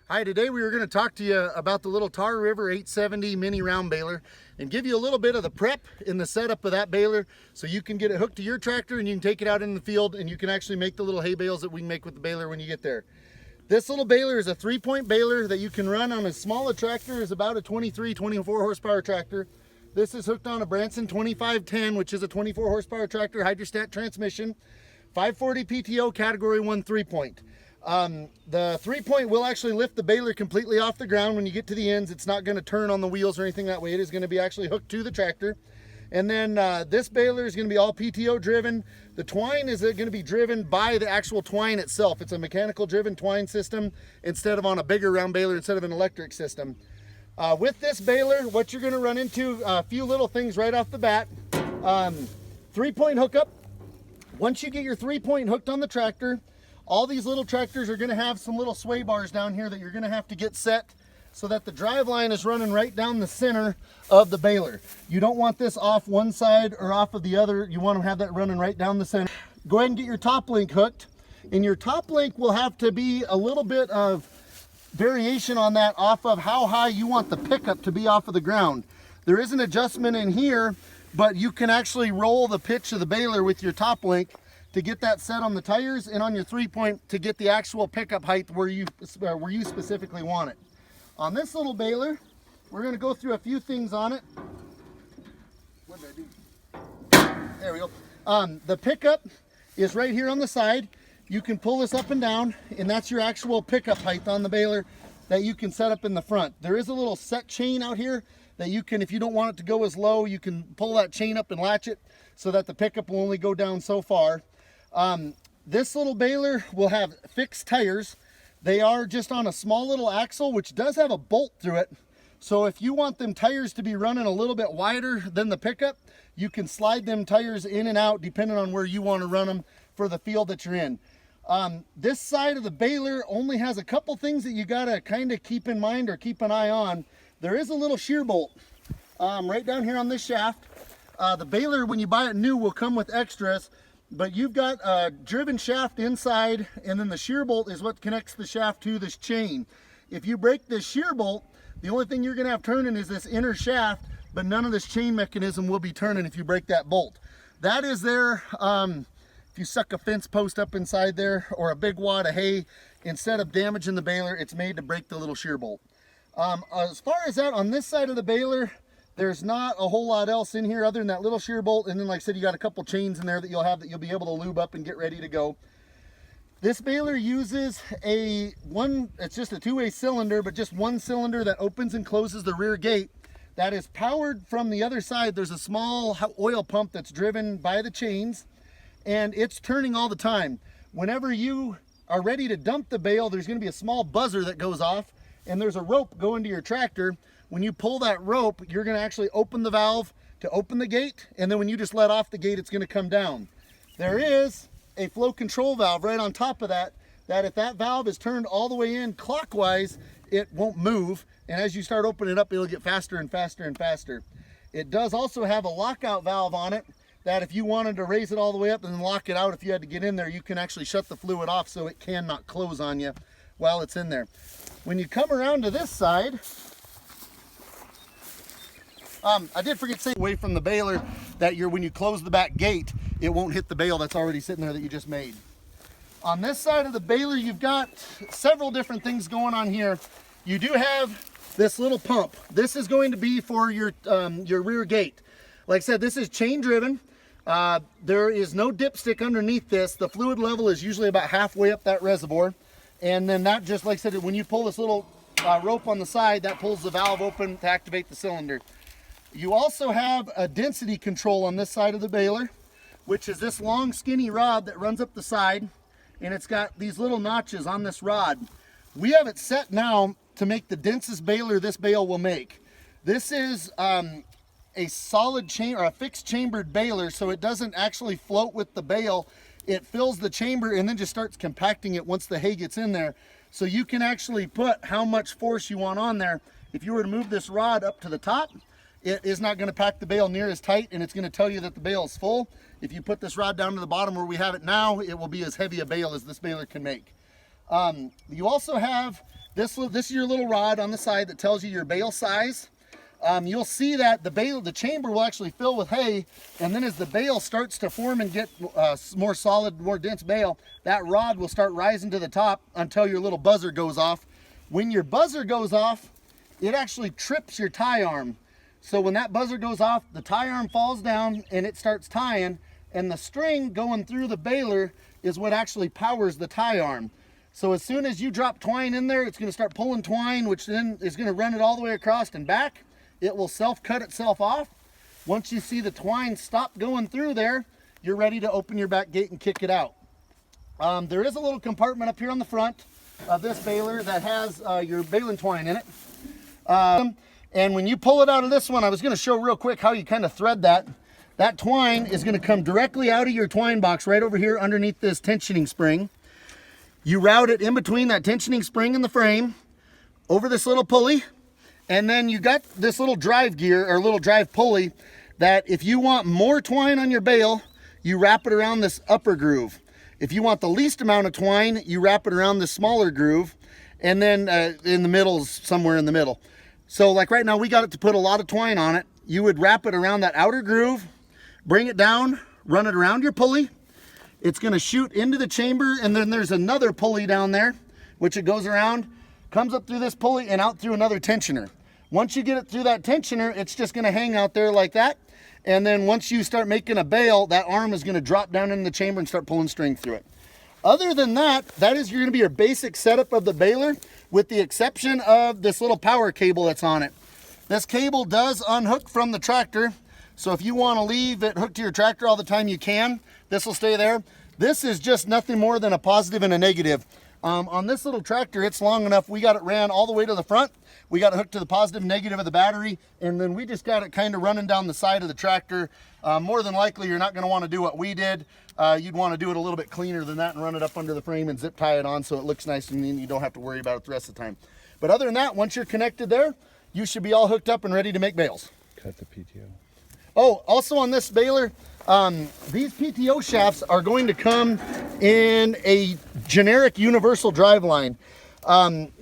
Hi, today we were going to talk to you about the little Tar River 870 mini round baler and give you a little bit of the prep in the setup of that baler so you can get it hooked to your tractor and you can take it out in the field and you can actually make the little hay bales that we can make with the baler when you get there. This little baler is a 3-point baler that you can run on as small a tractor as about a 23-24 horsepower tractor. This is hooked on a Branson 2510, which is a 24 horsepower tractor, hydrostat transmission, 540 PTO, category 1 3-point. The 3-point will actually lift the baler completely off the ground when you get to the ends. It's not going to turn on the wheels or anything that way. It is going to be actually hooked to the tractor. And then this baler is going to be all PTO driven. The twine is going to be driven by the actual twine itself. It's a mechanical driven twine system instead of on a bigger round baler instead of an electric system. With this baler, what you're going to run into, a few little things right off the bat. 3-point hookup. Once you get your 3-point hooked on the tractor, all these little tractors are going to have some little sway bars down here that you're going to have to get set so that the drive line is running right down the center of the baler. You don't want this off one side or off of the other. You want to have that running right down the center. Go ahead and get your top link hooked, and your top link will have to be a little bit of variation on that off of how high you want the pickup to be off of the ground. There is an adjustment in here, but you can actually roll the pitch of the baler with your top link to get that set on the tires and on your 3-point to get the actual pickup height where you specifically want it. On this little baler, we're going to go through a few things on it. What did I do? There we go. The pickup is right here on the side. You can pull this up and down, and that's your actual pickup height on the baler that you can set up in the front. There is a little set chain out here that you can, if you don't want it to go as low, you can pull that chain up and latch it so that the pickup will only go down so far. This little baler will have fixed tires. They are just on a small little axle, which does have a bolt through it. So if you want them tires to be running a little bit wider than the pickup, you can slide them tires in and out depending on where you want to run them for the field that you're in. This side of the baler only has a couple things that you got to kind of keep in mind or keep an eye on. There is a little shear bolt right down here on this shaft. The baler, when you buy it new, will come with extras. But you've got a driven shaft inside, and then the shear bolt is what connects the shaft to this chain. If you break this shear bolt, the only thing you're going to have turning is this inner shaft, but none of this chain mechanism will be turning if you break that bolt. That is there, if you suck a fence post up inside there or a big wad of hay, instead of damaging the baler, it's made to break the little shear bolt. As far as that, on this side of the baler, there's not a whole lot else in here other than that little shear bolt, and then like I said, you got a couple chains in there that you'll be able to lube up and get ready to go. This baler uses it's just a 2-way cylinder, but just one cylinder that opens and closes the rear gate. That is powered from the other side. There's a small oil pump that's driven by the chains, and it's turning all the time. Whenever you are ready to dump the bale, there's going to be a small buzzer that goes off, and there's a rope going to your tractor. When you pull that rope, you're going to actually open the valve to open the gate, and then when you just let off the gate, it's going to come down. There is a flow control valve right on top of that if that valve is turned all the way in clockwise, it won't move, and as you start opening it up, it'll get faster and faster and faster. It does also have a lockout valve on it that if you wanted to raise it all the way up and then lock it out, if you had to get in there, you can actually shut the fluid off so it cannot close on you while it's in there. When you come around to this side, I did forget to say away from the baler that when you close the back gate, it won't hit the bale that's already sitting there that you just made. On this side of the baler, you've got several different things going on here. You do have this little pump. This is going to be for your rear gate. Like I said, this is chain driven. There is no dipstick underneath this. The fluid level is usually about halfway up that reservoir. And then that, just like I said, when you pull this little rope on the side, that pulls the valve open to activate the cylinder. You also have a density control on this side of the baler, which is this long skinny rod that runs up the side, and it's got these little notches on this rod. We have it set now to make the densest baler this bale will make. This is a solid or a fixed chambered baler, so it doesn't actually float with the bale. It fills the chamber and then just starts compacting it once the hay gets in there. So you can actually put how much force you want on there. If you were to move this rod up to the top, it is not going to pack the bale near as tight, and it's going to tell you that the bale is full. If you put this rod down to the bottom where we have it now, it will be as heavy a bale as this baler can make. You also have This is your little rod on the side that tells you your bale size. You'll see that the chamber will actually fill with hay, and then as the bale starts to form and get more solid, more dense bale, that rod will start rising to the top until your little buzzer goes off. When your buzzer goes off, it actually trips your tie arm. So when that buzzer goes off, the tie arm falls down and it starts tying, and the string going through the baler is what actually powers the tie arm. So as soon as you drop twine in there, it's going to start pulling twine, which then is going to run it all the way across and back. It will self-cut itself off. Once you see the twine stop going through there, you're ready to open your back gate and kick it out. There is a little compartment up here on the front of this baler that has your baling twine in it. And when you pull it out of this one, I was going to show real quick how you kind of thread that. That twine is going to come directly out of your twine box right over here underneath this tensioning spring. You route it in between that tensioning spring and the frame over this little pulley. And then you got this little drive gear or little drive pulley that if you want more twine on your bale, you wrap it around this upper groove. If you want the least amount of twine, you wrap it around the smaller groove, and then in the middle, somewhere in the middle. So like right now, we got it to put a lot of twine on it. You would wrap it around that outer groove, bring it down, run it around your pulley. It's gonna shoot into the chamber, and then there's another pulley down there, which it goes around, comes up through this pulley and out through another tensioner. Once you get it through that tensioner, it's just gonna hang out there like that. And then once you start making a bale, that arm is gonna drop down in the chamber and start pulling string through it. Other than that, that is gonna be your basic setup of the baler, with the exception of this little power cable that's on it. This cable does unhook from the tractor, so if you wanna leave it hooked to your tractor all the time, you can. This will stay there. This is just nothing more than a positive and a negative. On this little tractor, it's long enough. We got it ran all the way to the front. We got it hooked to the positive and negative of the battery, and then we just got it kind of running down the side of the tractor. More than likely, you're not going to want to do what we did. You'd want to do it a little bit cleaner than that and run it up under the frame and zip tie it on so it looks nice, and then you don't have to worry about it the rest of the time. But other than that, once you're connected there, you should be all hooked up and ready to make bales. Cut the PTO. Oh, also on this baler, these PTO shafts are going to come in a generic universal driveline.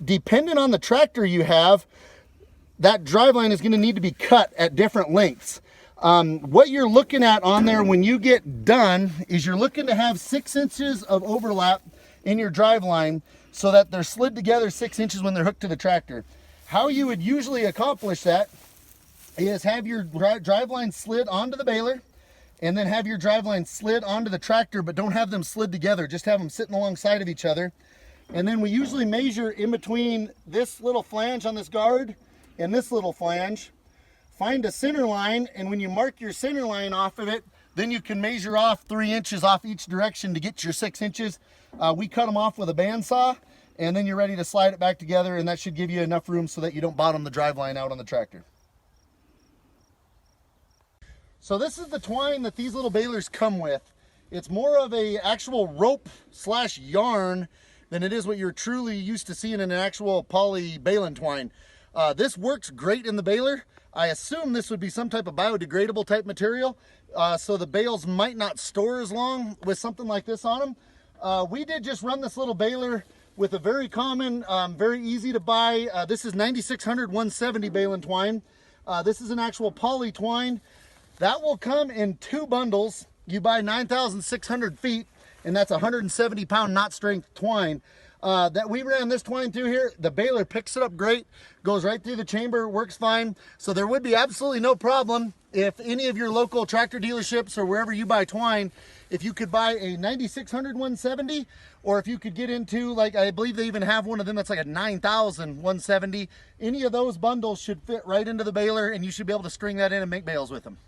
Depending on the tractor you have, that driveline is going to need to be cut at different lengths. What you're looking at on there when you get done is you're looking to have 6 inches of overlap in your driveline so that they're slid together 6 inches when they're hooked to the tractor. How you would usually accomplish that is have your driveline slid onto the baler, and then have your driveline slid onto the tractor, but don't have them slid together. Just have them sitting alongside of each other. And then we usually measure in between this little flange on this guard and this little flange. Find a center line, and when you mark your center line off of it, then you can measure off 3 inches off each direction to get your 6 inches. We cut them off with a bandsaw, and then you're ready to slide it back together, and that should give you enough room so that you don't bottom the driveline out on the tractor. So this is the twine that these little balers come with. It's more of a actual rope / yarn than it is what you're truly used to seeing in an actual poly baling twine. This works great in the baler. I assume this would be some type of biodegradable type material, so the bales might not store as long with something like this on them. We did just run this little baler with a very common, very easy to buy, this is 9600 170 baling twine. This is an actual poly twine. That will come in 2 bundles. You buy 9,600 feet, and that's 170 pound knot strength twine. That we ran this twine through here. The baler picks it up great, goes right through the chamber, works fine. So there would be absolutely no problem if any of your local tractor dealerships or wherever you buy twine, if you could buy a 9600 170, or if you could get into, like, I believe they even have one of them that's like a 9000 170. Any of those bundles should fit right into the baler, and you should be able to string that in and make bales with them.